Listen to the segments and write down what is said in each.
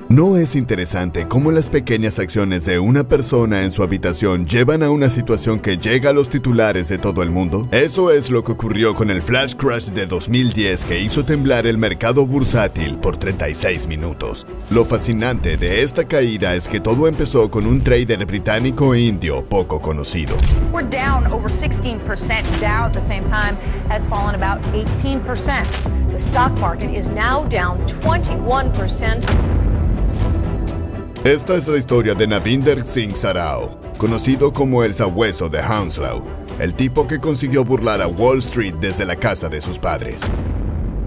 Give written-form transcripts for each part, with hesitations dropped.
¿No es interesante cómo las pequeñas acciones de una persona en su habitación llevan a una situación que llega a los titulares de todo el mundo? Eso es lo que ocurrió con el flash crash de 2010 que hizo temblar el mercado bursátil por 36 minutos. Lo fascinante de esta caída es que todo empezó con un trader británico e indio poco conocido. We're down over 16%. Dow at the same time has fallen about 18%. The stock market is now down 21%. Esta es la historia de Navinder Singh Sarao, conocido como el sabueso de Hounslow, el tipo que consiguió burlar a Wall Street desde la casa de sus padres.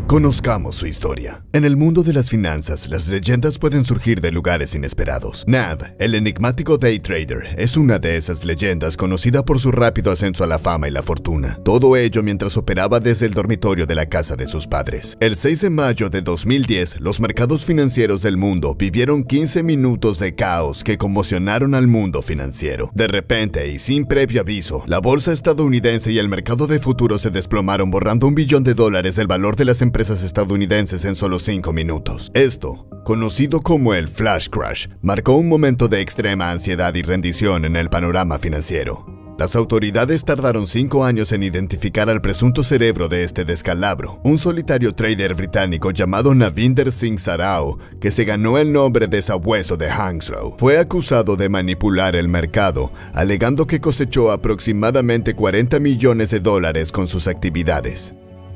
Conozcamos su historia. En el mundo de las finanzas, las leyendas pueden surgir de lugares inesperados. Nav, el enigmático day trader, es una de esas leyendas conocida por su rápido ascenso a la fama y la fortuna. Todo ello mientras operaba desde el dormitorio de la casa de sus padres. El 6 de mayo de 2010, los mercados financieros del mundo vivieron 15 minutos de caos que conmocionaron al mundo financiero. De repente y sin previo aviso, la bolsa estadounidense y el mercado de futuros se desplomaron, borrando $1 billón del valor de las empresas estadounidenses en solo 5 minutos. Esto, conocido como el flash crash, marcó un momento de extrema ansiedad y rendición en el panorama financiero. Las autoridades tardaron 5 años en identificar al presunto cerebro de este descalabro, un solitario trader británico llamado Navinder Singh Sarao, que se ganó el nombre de sabueso de Hounslow. Fue acusado de manipular el mercado, alegando que cosechó aproximadamente $40 millones con sus actividades.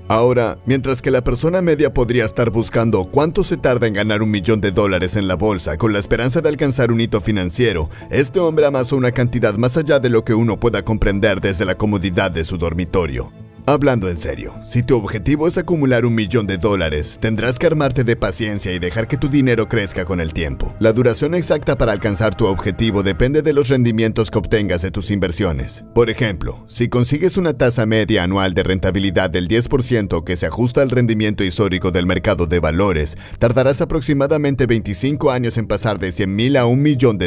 Ahora, mientras que la persona media podría estar buscando cuánto se tarda en ganar $1 millón en la bolsa con la esperanza de alcanzar un hito financiero, este hombre amasó una cantidad más allá de lo que uno pueda comprender desde la comodidad de su dormitorio. Hablando en serio, si tu objetivo es acumular $1 millón, tendrás que armarte de paciencia y dejar que tu dinero crezca con el tiempo. La duración exacta para alcanzar tu objetivo depende de los rendimientos que obtengas de tus inversiones. Por ejemplo, si consigues una tasa media anual de rentabilidad del 10% que se ajusta al rendimiento histórico del mercado de valores, tardarás aproximadamente 25 años en pasar de 100,000 a $1 millón.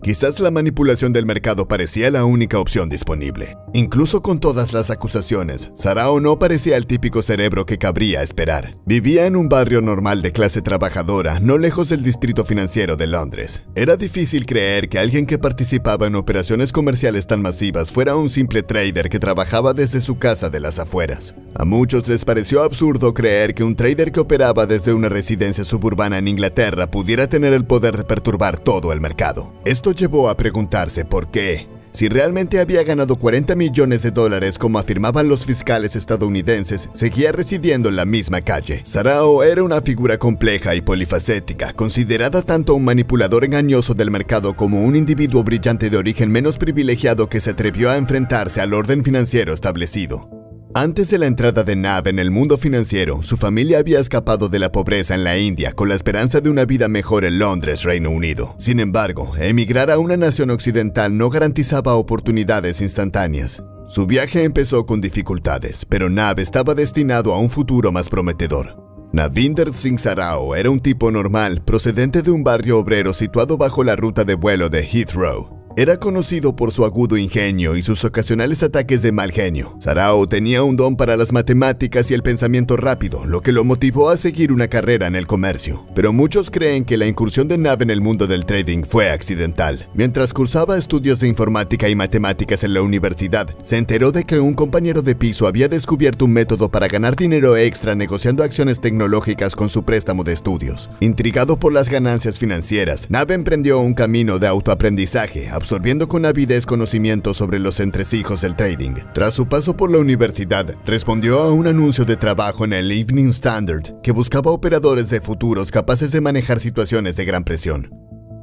Quizás la manipulación del mercado parecía la única opción disponible. Incluso con todas las acusaciones, Sarao no parecía el típico cerebro que cabría esperar. Vivía en un barrio normal de clase trabajadora, no lejos del distrito financiero de Londres. Era difícil creer que alguien que participaba en operaciones comerciales tan masivas fuera un simple trader que trabajaba desde su casa de las afueras. A muchos les pareció absurdo creer que un trader que operaba desde una residencia suburbana en Inglaterra pudiera tener el poder de perturbar todo el mercado. Esto llevó a preguntarse por qué. Si realmente había ganado $40 millones como afirmaban los fiscales estadounidenses, seguía residiendo en la misma calle. Sarao era una figura compleja y polifacética, considerada tanto un manipulador engañoso del mercado como un individuo brillante de origen menos privilegiado que se atrevió a enfrentarse al orden financiero establecido. Antes de la entrada de Nav en el mundo financiero, su familia había escapado de la pobreza en la India con la esperanza de una vida mejor en Londres, Reino Unido. Sin embargo, emigrar a una nación occidental no garantizaba oportunidades instantáneas. Su viaje empezó con dificultades, pero Nav estaba destinado a un futuro más prometedor. Navinder Singh Sarao era un tipo normal, procedente de un barrio obrero situado bajo la ruta de vuelo de Heathrow. Era conocido por su agudo ingenio y sus ocasionales ataques de mal genio. Sarao tenía un don para las matemáticas y el pensamiento rápido, lo que lo motivó a seguir una carrera en el comercio. Pero muchos creen que la incursión de Nav en el mundo del trading fue accidental. Mientras cursaba estudios de informática y matemáticas en la universidad, se enteró de que un compañero de piso había descubierto un método para ganar dinero extra negociando acciones tecnológicas con su préstamo de estudios. Intrigado por las ganancias financieras, Nav emprendió un camino de autoaprendizaje, absorbiendo con avidez conocimientos sobre los entresijos del trading. Tras su paso por la universidad, respondió a un anuncio de trabajo en el Evening Standard que buscaba operadores de futuros capaces de manejar situaciones de gran presión.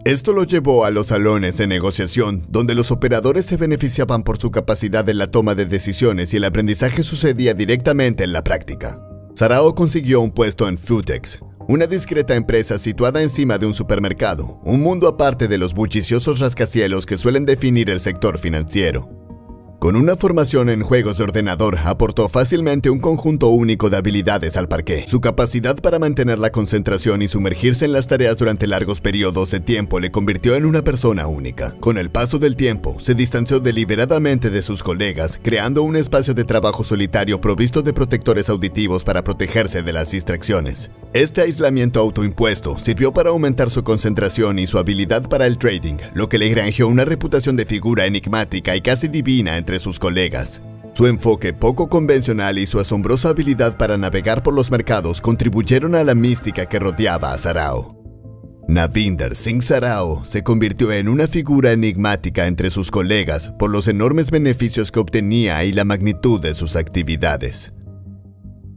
Esto lo llevó a los salones de negociación, donde los operadores se beneficiaban por su capacidad en la toma de decisiones y el aprendizaje sucedía directamente en la práctica. Sarao consiguió un puesto en Footex, una discreta empresa situada encima de un supermercado, un mundo aparte de los bulliciosos rascacielos que suelen definir el sector financiero. Con una formación en juegos de ordenador, aportó fácilmente un conjunto único de habilidades al parqué. Su capacidad para mantener la concentración y sumergirse en las tareas durante largos periodos de tiempo le convirtió en una persona única. Con el paso del tiempo, se distanció deliberadamente de sus colegas, creando un espacio de trabajo solitario provisto de protectores auditivos para protegerse de las distracciones. Este aislamiento autoimpuesto sirvió para aumentar su concentración y su habilidad para el trading, lo que le granjeó una reputación de figura enigmática y casi divina entre sus colegas. Su enfoque poco convencional y su asombrosa habilidad para navegar por los mercados contribuyeron a la mística que rodeaba a Sarao. Navinder Singh Sarao se convirtió en una figura enigmática entre sus colegas por los enormes beneficios que obtenía y la magnitud de sus actividades.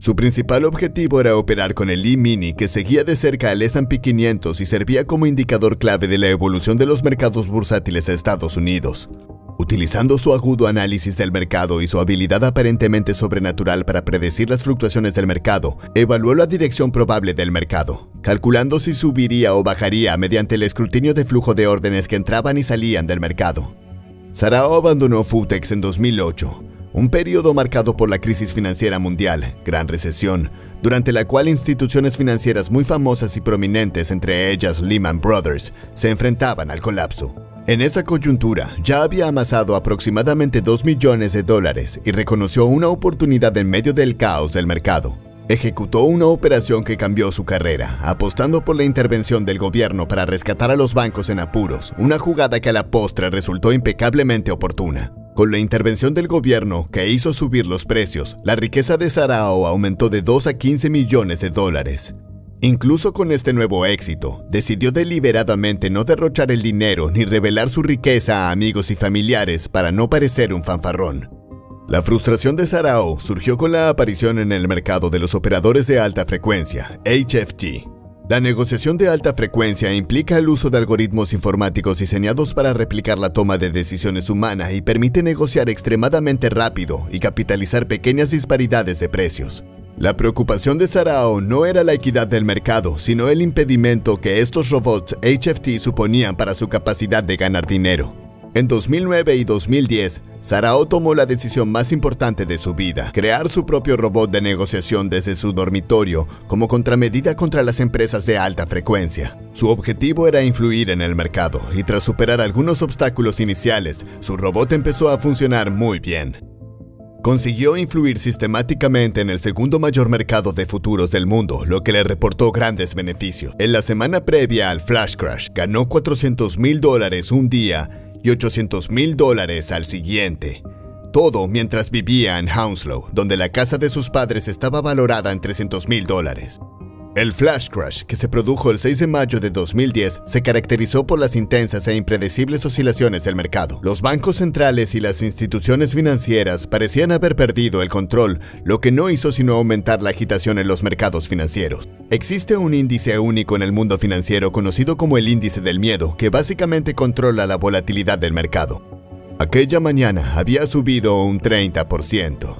Su principal objetivo era operar con el E-mini, que seguía de cerca al S&P 500 y servía como indicador clave de la evolución de los mercados bursátiles de Estados Unidos. Utilizando su agudo análisis del mercado y su habilidad aparentemente sobrenatural para predecir las fluctuaciones del mercado, evaluó la dirección probable del mercado, calculando si subiría o bajaría mediante el escrutinio de flujo de órdenes que entraban y salían del mercado. Sarao abandonó Futex en 2008, un periodo marcado por la crisis financiera mundial, Gran Recesión, durante la cual instituciones financieras muy famosas y prominentes, entre ellas Lehman Brothers, se enfrentaban al colapso. En esa coyuntura, ya había amasado aproximadamente $2 millones y reconoció una oportunidad en medio del caos del mercado. Ejecutó una operación que cambió su carrera, apostando por la intervención del gobierno para rescatar a los bancos en apuros, una jugada que a la postre resultó impecablemente oportuna. Con la intervención del gobierno, que hizo subir los precios, la riqueza de Sarao aumentó de 2 a 15 millones de dólares. Incluso con este nuevo éxito, decidió deliberadamente no derrochar el dinero ni revelar su riqueza a amigos y familiares para no parecer un fanfarrón. La frustración de Sarao surgió con la aparición en el mercado de los operadores de alta frecuencia, HFT. La negociación de alta frecuencia implica el uso de algoritmos informáticos diseñados para replicar la toma de decisiones humana y permite negociar extremadamente rápido y capitalizar pequeñas disparidades de precios. La preocupación de Sarao no era la equidad del mercado, sino el impedimento que estos robots HFT suponían para su capacidad de ganar dinero. En 2009 y 2010, Sarao tomó la decisión más importante de su vida, crear su propio robot de negociación desde su dormitorio como contramedida contra las empresas de alta frecuencia. Su objetivo era influir en el mercado y tras superar algunos obstáculos iniciales, su robot empezó a funcionar muy bien. Consiguió influir sistemáticamente en el segundo mayor mercado de futuros del mundo, lo que le reportó grandes beneficios. En la semana previa al flash crash, ganó $400,000 un día y $800,000 al siguiente. Todo mientras vivía en Hounslow, donde la casa de sus padres estaba valorada en $300,000. El flash crash, que se produjo el 6 de mayo de 2010, se caracterizó por las intensas e impredecibles oscilaciones del mercado. Los bancos centrales y las instituciones financieras parecían haber perdido el control, lo que no hizo sino aumentar la agitación en los mercados financieros. Existe un índice único en el mundo financiero conocido como el índice del miedo, que básicamente controla la volatilidad del mercado. Aquella mañana había subido un 30%.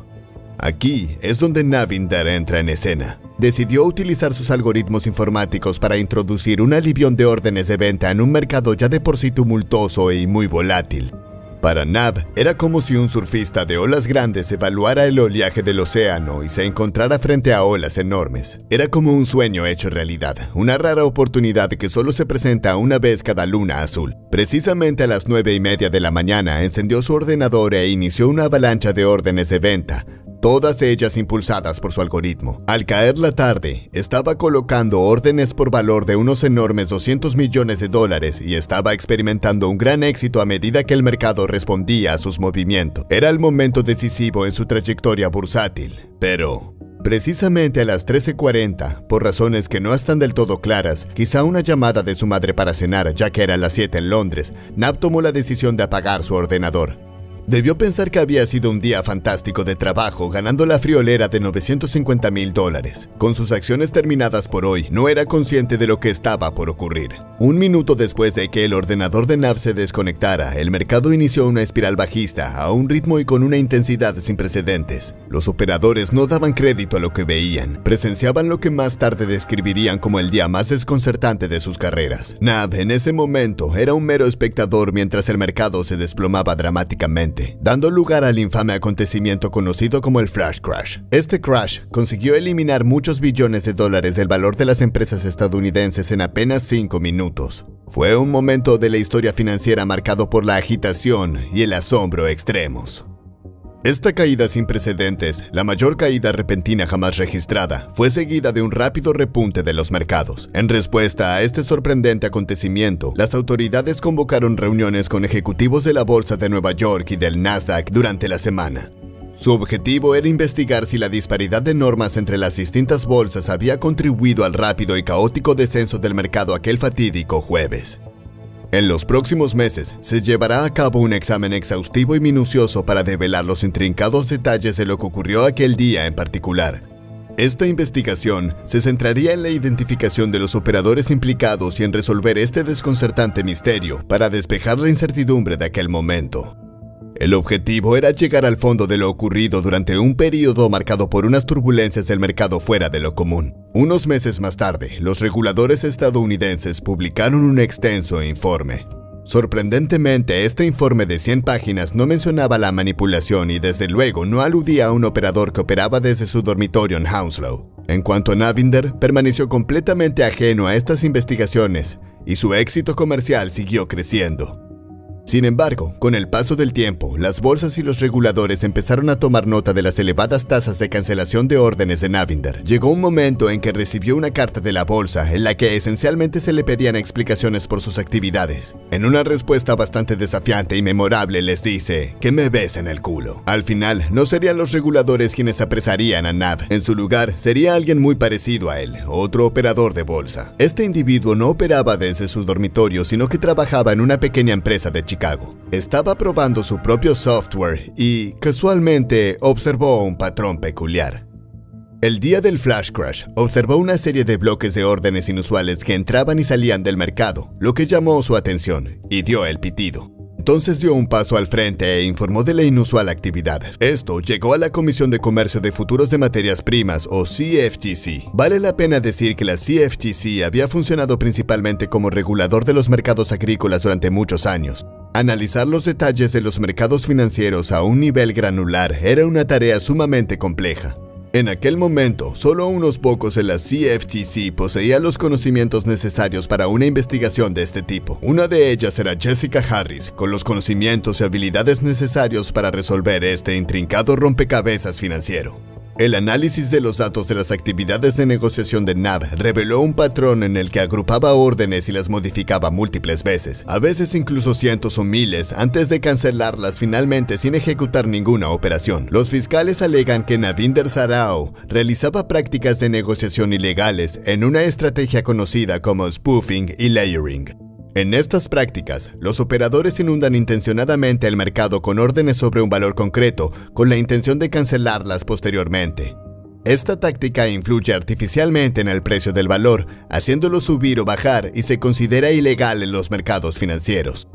Aquí es donde Navinder entra en escena. Decidió utilizar sus algoritmos informáticos para introducir un alivión de órdenes de venta en un mercado ya de por sí tumultuoso y muy volátil. Para Nav, era como si un surfista de olas grandes evaluara el oleaje del océano y se encontrara frente a olas enormes. Era como un sueño hecho realidad, una rara oportunidad que solo se presenta una vez cada luna azul. Precisamente a las 9:30 de la mañana encendió su ordenador e inició una avalancha de órdenes de venta, todas ellas impulsadas por su algoritmo. Al caer la tarde, estaba colocando órdenes por valor de unos enormes $200 millones y estaba experimentando un gran éxito a medida que el mercado respondía a sus movimientos. Era el momento decisivo en su trayectoria bursátil, pero precisamente a las 13:40, por razones que no están del todo claras, quizá una llamada de su madre para cenar, ya que eran las 7 en Londres, Nav tomó la decisión de apagar su ordenador. Debió pensar que había sido un día fantástico de trabajo, ganando la friolera de $950,000. Con sus acciones terminadas por hoy, no era consciente de lo que estaba por ocurrir. Un minuto después de que el ordenador de Nav se desconectara, el mercado inició una espiral bajista a un ritmo y con una intensidad sin precedentes. Los operadores no daban crédito a lo que veían. Presenciaban lo que más tarde describirían como el día más desconcertante de sus carreras. Nav, en ese momento, era un mero espectador mientras el mercado se desplomaba dramáticamente, dando lugar al infame acontecimiento conocido como el flash crash. Este crash consiguió eliminar muchos billones de dólares del valor de las empresas estadounidenses en apenas 5 minutos. Fue un momento de la historia financiera marcado por la agitación y el asombro extremos. Esta caída sin precedentes, la mayor caída repentina jamás registrada, fue seguida de un rápido repunte de los mercados. En respuesta a este sorprendente acontecimiento, las autoridades convocaron reuniones con ejecutivos de la Bolsa de Nueva York y del Nasdaq durante la semana. Su objetivo era investigar si la disparidad de normas entre las distintas bolsas había contribuido al rápido y caótico descenso del mercado aquel fatídico jueves. En los próximos meses, se llevará a cabo un examen exhaustivo y minucioso para develar los intrincados detalles de lo que ocurrió aquel día en particular. Esta investigación se centraría en la identificación de los operadores implicados y en resolver este desconcertante misterio para despejar la incertidumbre de aquel momento. El objetivo era llegar al fondo de lo ocurrido durante un periodo marcado por unas turbulencias del mercado fuera de lo común. Unos meses más tarde, los reguladores estadounidenses publicaron un extenso informe. Sorprendentemente, este informe de 100 páginas no mencionaba la manipulación y desde luego no aludía a un operador que operaba desde su dormitorio en Hounslow. En cuanto a Navinder, permaneció completamente ajeno a estas investigaciones y su éxito comercial siguió creciendo. Sin embargo, con el paso del tiempo, las bolsas y los reguladores empezaron a tomar nota de las elevadas tasas de cancelación de órdenes de Navinder. Llegó un momento en que recibió una carta de la bolsa en la que esencialmente se le pedían explicaciones por sus actividades. En una respuesta bastante desafiante y memorable les dice, ¿qué me ves en el culo? Al final, no serían los reguladores quienes apresarían a Nav. En su lugar, sería alguien muy parecido a él, otro operador de bolsa. Este individuo no operaba desde su dormitorio, sino que trabajaba en una pequeña empresa de Chicago. Estaba probando su propio software y, casualmente, observó un patrón peculiar. El día del flash crash, observó una serie de bloques de órdenes inusuales que entraban y salían del mercado, lo que llamó su atención, y dio el pitido. Entonces dio un paso al frente e informó de la inusual actividad. Esto llegó a la Comisión de Comercio de Futuros de Materias Primas, o CFTC. Vale la pena decir que la CFTC había funcionado principalmente como regulador de los mercados agrícolas durante muchos años. Analizar los detalles de los mercados financieros a un nivel granular era una tarea sumamente compleja. En aquel momento, solo unos pocos en la CFTC poseían los conocimientos necesarios para una investigación de este tipo. Una de ellas era Jessica Harris, con los conocimientos y habilidades necesarios para resolver este intrincado rompecabezas financiero. El análisis de los datos de las actividades de negociación de Nav reveló un patrón en el que agrupaba órdenes y las modificaba múltiples veces, a veces incluso cientos o miles, antes de cancelarlas finalmente sin ejecutar ninguna operación. Los fiscales alegan que Navinder Sarao realizaba prácticas de negociación ilegales en una estrategia conocida como spoofing y layering. En estas prácticas, los operadores inundan intencionadamente el mercado con órdenes sobre un valor concreto, con la intención de cancelarlas posteriormente. Esta táctica influye artificialmente en el precio del valor, haciéndolo subir o bajar y se considera ilegal en los mercados financieros.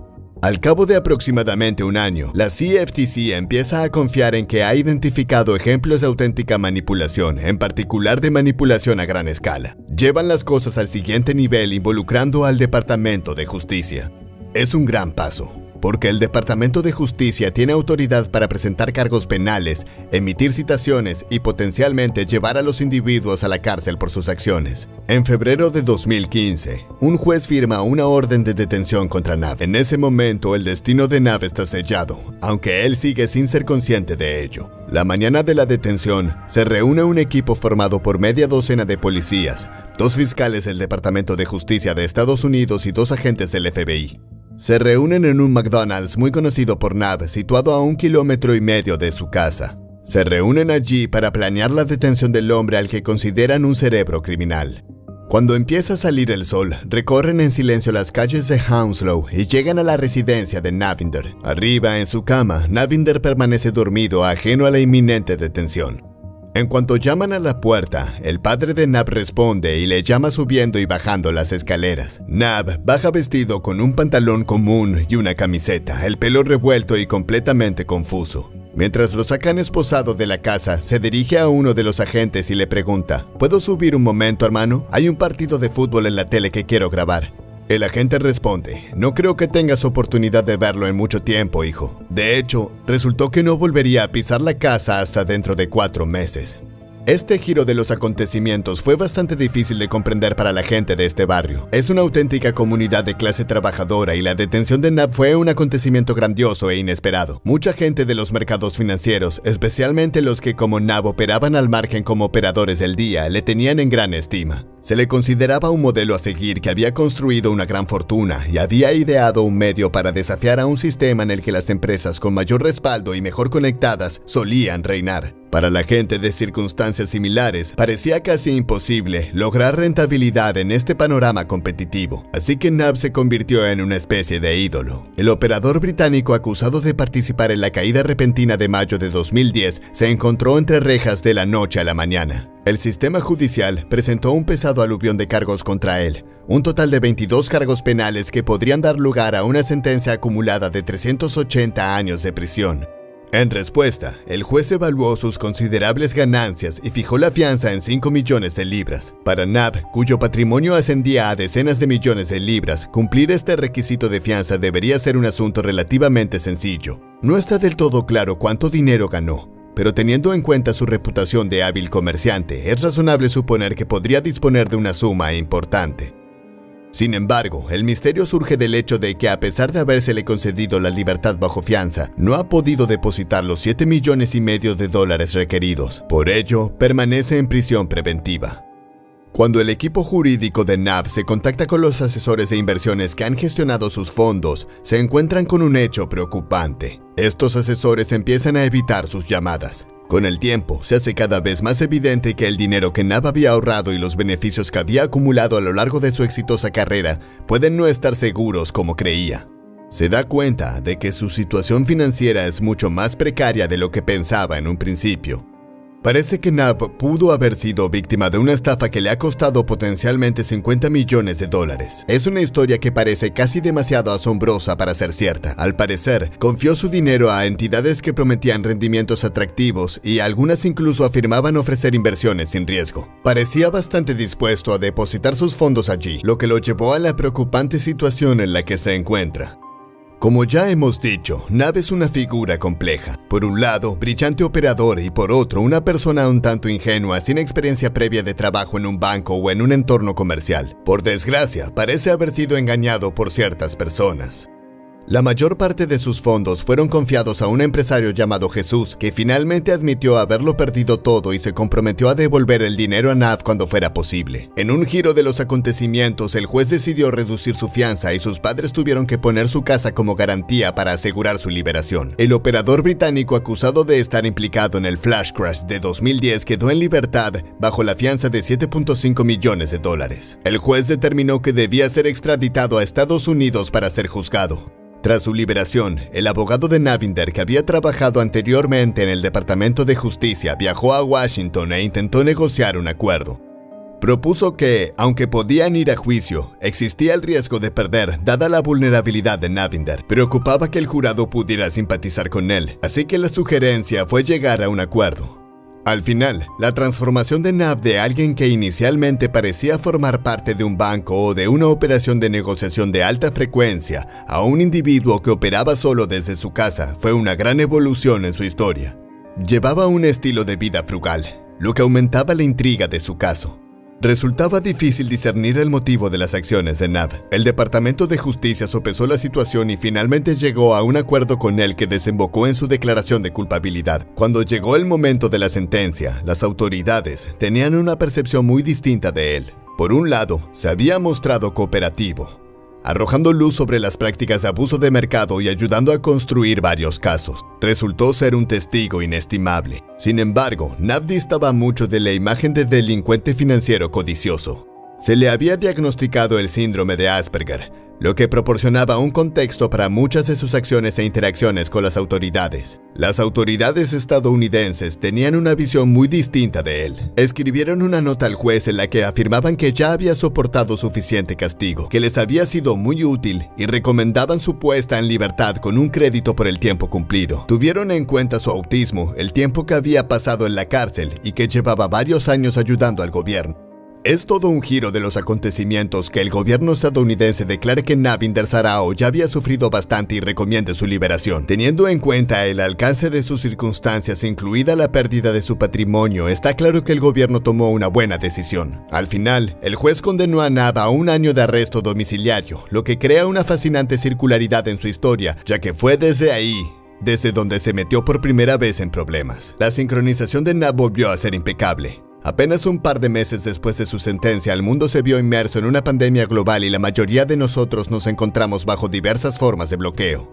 Al cabo de aproximadamente un año, la CFTC empieza a confiar en que ha identificado ejemplos de auténtica manipulación, en particular de manipulación a gran escala. Llevan las cosas al siguiente nivel involucrando al Departamento de Justicia. Es un gran paso, porque el Departamento de Justicia tiene autoridad para presentar cargos penales, emitir citaciones y potencialmente llevar a los individuos a la cárcel por sus acciones. En febrero de 2015, un juez firma una orden de detención contra Nav. En ese momento, el destino de Nav está sellado, aunque él sigue sin ser consciente de ello. La mañana de la detención, se reúne un equipo formado por media docena de policías, 2 fiscales del Departamento de Justicia de Estados Unidos y 2 agentes del FBI. Se reúnen en un McDonald's muy conocido por Nav, situado a 1,5 kilómetros de su casa. Se reúnen allí para planear la detención del hombre al que consideran un cerebro criminal. Cuando empieza a salir el sol, recorren en silencio las calles de Hounslow y llegan a la residencia de Navinder. Arriba, en su cama, Navinder permanece dormido, ajeno a la inminente detención. En cuanto llaman a la puerta, el padre de Nav responde y le llama subiendo y bajando las escaleras. Nav baja vestido con un pantalón común y una camiseta, el pelo revuelto y completamente confuso. Mientras lo sacan esposado de la casa, se dirige a uno de los agentes y le pregunta: ¿puedo subir un momento, hermano? Hay un partido de fútbol en la tele que quiero grabar. El agente responde: no creo que tengas oportunidad de verlo en mucho tiempo, hijo. De hecho, resultó que no volvería a pisar la casa hasta dentro de 4 meses. Este giro de los acontecimientos fue bastante difícil de comprender para la gente de este barrio. Es una auténtica comunidad de clase trabajadora y la detención de Nab fue un acontecimiento grandioso e inesperado. Mucha gente de los mercados financieros, especialmente los que como Nab operaban al margen como operadores del día, le tenían en gran estima. Se le consideraba un modelo a seguir que había construido una gran fortuna y había ideado un medio para desafiar a un sistema en el que las empresas con mayor respaldo y mejor conectadas solían reinar. Para la gente de circunstancias similares, parecía casi imposible lograr rentabilidad en este panorama competitivo, así que Nab se convirtió en una especie de ídolo. El operador británico acusado de participar en la caída repentina de mayo de 2010 se encontró entre rejas de la noche a la mañana. El sistema judicial presentó un pesado aluvión de cargos contra él, un total de 22 cargos penales que podrían dar lugar a una sentencia acumulada de 380 años de prisión. En respuesta, el juez evaluó sus considerables ganancias y fijó la fianza en 5 millones de libras. Para Nab, cuyo patrimonio ascendía a decenas de millones de libras, cumplir este requisito de fianza debería ser un asunto relativamente sencillo. No está del todo claro cuánto dinero ganó, pero teniendo en cuenta su reputación de hábil comerciante, es razonable suponer que podría disponer de una suma importante. Sin embargo, el misterio surge del hecho de que a pesar de habérsele concedido la libertad bajo fianza, no ha podido depositar los 7,5 millones de dólares requeridos. Por ello, permanece en prisión preventiva. Cuando el equipo jurídico de Nab se contacta con los asesores de inversiones que han gestionado sus fondos, se encuentran con un hecho preocupante. Estos asesores empiezan a evitar sus llamadas. Con el tiempo, se hace cada vez más evidente que el dinero que Nab había ahorrado y los beneficios que había acumulado a lo largo de su exitosa carrera pueden no estar seguros como creía. Se da cuenta de que su situación financiera es mucho más precaria de lo que pensaba en un principio. Parece que Nab pudo haber sido víctima de una estafa que le ha costado potencialmente 50 millones de dólares. Es una historia que parece casi demasiado asombrosa para ser cierta. Al parecer, confió su dinero a entidades que prometían rendimientos atractivos y algunas incluso afirmaban ofrecer inversiones sin riesgo. Parecía bastante dispuesto a depositar sus fondos allí, lo que lo llevó a la preocupante situación en la que se encuentra. Como ya hemos dicho, Nab es una figura compleja. Por un lado, brillante operador y por otro, una persona un tanto ingenua sin experiencia previa de trabajo en un banco o en un entorno comercial. Por desgracia, parece haber sido engañado por ciertas personas. La mayor parte de sus fondos fueron confiados a un empresario llamado Jesús, que finalmente admitió haberlo perdido todo y se comprometió a devolver el dinero a Nab cuando fuera posible. En un giro de los acontecimientos, el juez decidió reducir su fianza y sus padres tuvieron que poner su casa como garantía para asegurar su liberación. El operador británico acusado de estar implicado en el flash crash de 2010 quedó en libertad bajo la fianza de 7,5 millones de dólares. El juez determinó que debía ser extraditado a Estados Unidos para ser juzgado. Tras su liberación, el abogado de Navinder, que había trabajado anteriormente en el Departamento de Justicia, viajó a Washington e intentó negociar un acuerdo. Propuso que, aunque podían ir a juicio, existía el riesgo de perder dada la vulnerabilidad de Navinder. Preocupaba que el jurado pudiera simpatizar con él, así que la sugerencia fue llegar a un acuerdo. Al final, la transformación de Nab de alguien que inicialmente parecía formar parte de un banco o de una operación de negociación de alta frecuencia a un individuo que operaba solo desde su casa fue una gran evolución en su historia. Llevaba un estilo de vida frugal, lo que aumentaba la intriga de su caso. Resultaba difícil discernir el motivo de las acciones de Nab. El Departamento de Justicia sopesó la situación y finalmente llegó a un acuerdo con él que desembocó en su declaración de culpabilidad. Cuando llegó el momento de la sentencia, las autoridades tenían una percepción muy distinta de él. Por un lado, se había mostrado cooperativo, arrojando luz sobre las prácticas de abuso de mercado y ayudando a construir varios casos. Resultó ser un testigo inestimable. Sin embargo, Nab distaba mucho de la imagen de delincuente financiero codicioso. Se le había diagnosticado el síndrome de Asperger, lo que proporcionaba un contexto para muchas de sus acciones e interacciones con las autoridades. Las autoridades estadounidenses tenían una visión muy distinta de él. Escribieron una nota al juez en la que afirmaban que ya había soportado suficiente castigo, que les había sido muy útil y recomendaban su puesta en libertad con un crédito por el tiempo cumplido. Tuvieron en cuenta su autismo, el tiempo que había pasado en la cárcel y que llevaba varios años ayudando al gobierno. Es todo un giro de los acontecimientos que el gobierno estadounidense declare que Navinder Sarao ya había sufrido bastante y recomiende su liberación. Teniendo en cuenta el alcance de sus circunstancias, incluida la pérdida de su patrimonio, está claro que el gobierno tomó una buena decisión. Al final, el juez condenó a Nav a 1 año de arresto domiciliario, lo que crea una fascinante circularidad en su historia, ya que fue desde donde se metió por primera vez en problemas. La sincronización de Nav volvió a ser impecable. Apenas un par de meses después de su sentencia, el mundo se vio inmerso en una pandemia global y la mayoría de nosotros nos encontramos bajo diversas formas de bloqueo.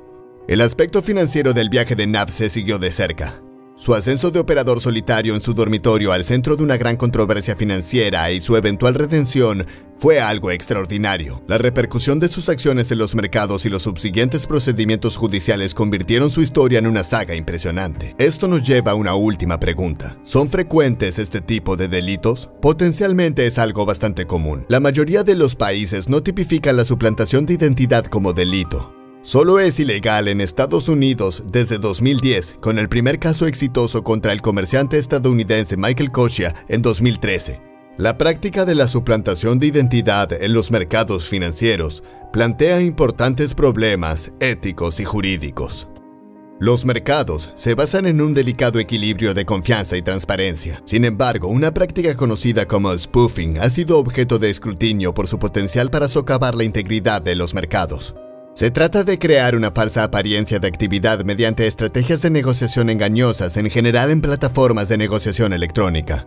El aspecto financiero del viaje de Nav se siguió de cerca. Su ascenso de operador solitario en su dormitorio al centro de una gran controversia financiera y su eventual redención fue algo extraordinario. La repercusión de sus acciones en los mercados y los subsiguientes procedimientos judiciales convirtieron su historia en una saga impresionante. Esto nos lleva a una última pregunta. ¿Son frecuentes este tipo de delitos? Potencialmente es algo bastante común. La mayoría de los países no tipifican la suplantación de identidad como delito. Solo es ilegal en Estados Unidos desde 2010, con el primer caso exitoso contra el comerciante estadounidense Michael Kochia en 2013. La práctica de la suplantación de identidad en los mercados financieros plantea importantes problemas éticos y jurídicos. Los mercados se basan en un delicado equilibrio de confianza y transparencia. Sin embargo, una práctica conocida como spoofing ha sido objeto de escrutinio por su potencial para socavar la integridad de los mercados. Se trata de crear una falsa apariencia de actividad mediante estrategias de negociación engañosas, en general en plataformas de negociación electrónica.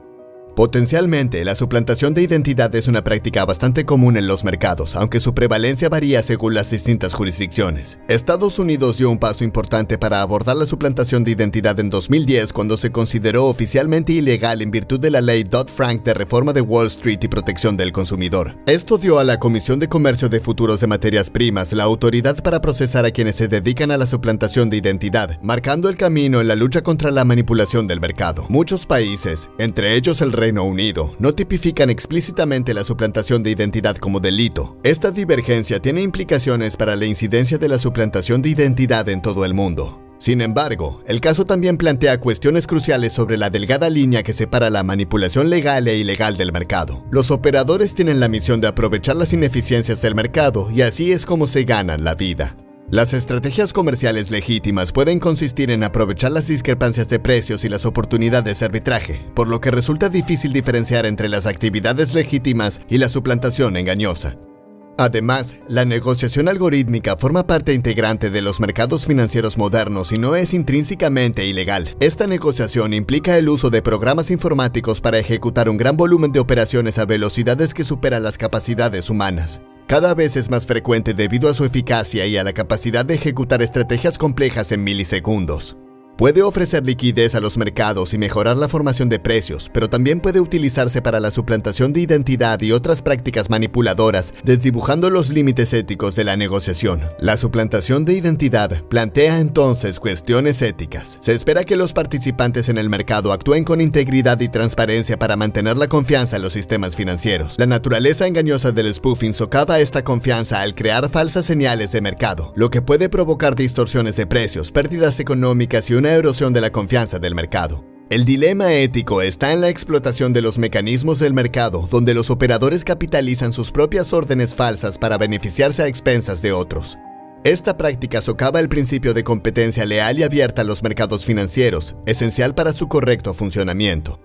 Potencialmente, la suplantación de identidad es una práctica bastante común en los mercados, aunque su prevalencia varía según las distintas jurisdicciones. Estados Unidos dio un paso importante para abordar la suplantación de identidad en 2010, cuando se consideró oficialmente ilegal en virtud de la ley Dodd-Frank de reforma de Wall Street y protección del consumidor. Esto dio a la Comisión de Comercio de Futuros de Materias Primas la autoridad para procesar a quienes se dedican a la suplantación de identidad, marcando el camino en la lucha contra la manipulación del mercado. Muchos países, entre ellos el Reino Unido, no tipifican explícitamente la suplantación de identidad como delito. Esta divergencia tiene implicaciones para la incidencia de la suplantación de identidad en todo el mundo. Sin embargo, el caso también plantea cuestiones cruciales sobre la delgada línea que separa la manipulación legal e ilegal del mercado. Los operadores tienen la misión de aprovechar las ineficiencias del mercado y así es como se ganan la vida. Las estrategias comerciales legítimas pueden consistir en aprovechar las discrepancias de precios y las oportunidades de arbitraje, por lo que resulta difícil diferenciar entre las actividades legítimas y la suplantación engañosa. Además, la negociación algorítmica forma parte integrante de los mercados financieros modernos y no es intrínsecamente ilegal. Esta negociación implica el uso de programas informáticos para ejecutar un gran volumen de operaciones a velocidades que superan las capacidades humanas. Cada vez es más frecuente debido a su eficacia y a la capacidad de ejecutar estrategias complejas en milisegundos. Puede ofrecer liquidez a los mercados y mejorar la formación de precios, pero también puede utilizarse para la suplantación de identidad y otras prácticas manipuladoras, desdibujando los límites éticos de la negociación. La suplantación de identidad plantea entonces cuestiones éticas. Se espera que los participantes en el mercado actúen con integridad y transparencia para mantener la confianza en los sistemas financieros. La naturaleza engañosa del spoofing socava esta confianza al crear falsas señales de mercado, lo que puede provocar distorsiones de precios, pérdidas económicas y una erosión de la confianza del mercado. El dilema ético está en la explotación de los mecanismos del mercado, donde los operadores capitalizan sus propias órdenes falsas para beneficiarse a expensas de otros. Esta práctica socava el principio de competencia leal y abierta a los mercados financieros, esencial para su correcto funcionamiento.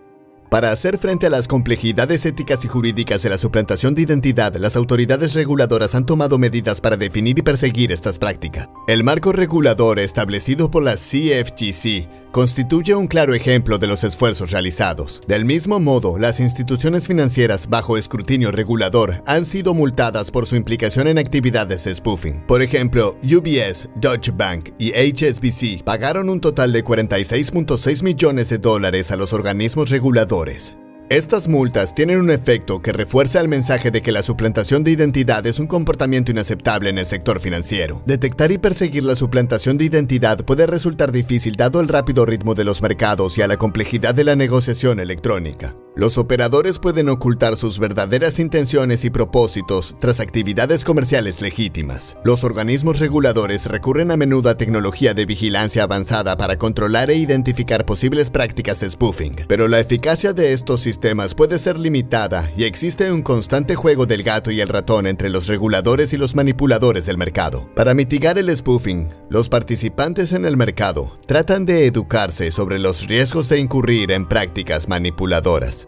Para hacer frente a las complejidades éticas y jurídicas de la suplantación de identidad, las autoridades reguladoras han tomado medidas para definir y perseguir estas prácticas. El marco regulador establecido por la CFTC constituye un claro ejemplo de los esfuerzos realizados. Del mismo modo, las instituciones financieras bajo escrutinio regulador han sido multadas por su implicación en actividades de spoofing. Por ejemplo, UBS, Deutsche Bank y HSBC pagaron un total de $46.6 millones a los organismos reguladores. Estas multas tienen un efecto que refuerza el mensaje de que la suplantación de identidad es un comportamiento inaceptable en el sector financiero. Detectar y perseguir la suplantación de identidad puede resultar difícil dado el rápido ritmo de los mercados y a la complejidad de la negociación electrónica. Los operadores pueden ocultar sus verdaderas intenciones y propósitos tras actividades comerciales legítimas. Los organismos reguladores recurren a menudo a tecnología de vigilancia avanzada para controlar e identificar posibles prácticas de spoofing, pero la eficacia de estos sistemas puede ser limitada y existe un constante juego del gato y el ratón entre los reguladores y los manipuladores del mercado. Para mitigar el spoofing, los participantes en el mercado tratan de educarse sobre los riesgos de incurrir en prácticas manipuladoras.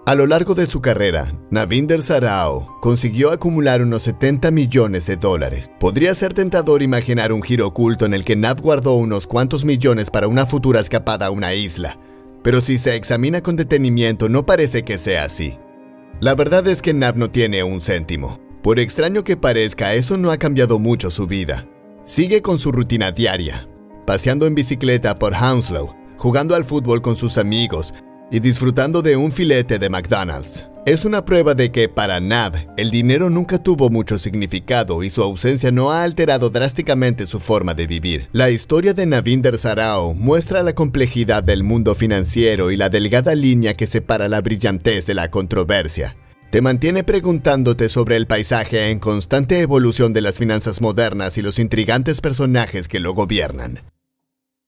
A lo largo de su carrera, Navinder Sarao consiguió acumular unos $70 millones. Podría ser tentador imaginar un giro oculto en el que Nav guardó unos cuantos millones para una futura escapada a una isla, pero si se examina con detenimiento no parece que sea así. La verdad es que Nav no tiene un céntimo. Por extraño que parezca, eso no ha cambiado mucho su vida. Sigue con su rutina diaria, paseando en bicicleta por Hounslow, jugando al fútbol con sus amigos y disfrutando de un filete de McDonald's. Es una prueba de que para Nav, el dinero nunca tuvo mucho significado y su ausencia no ha alterado drásticamente su forma de vivir. La historia de Navinder Sarao muestra la complejidad del mundo financiero y la delgada línea que separa la brillantez de la controversia. Te mantiene preguntándote sobre el paisaje en constante evolución de las finanzas modernas y los intrigantes personajes que lo gobiernan.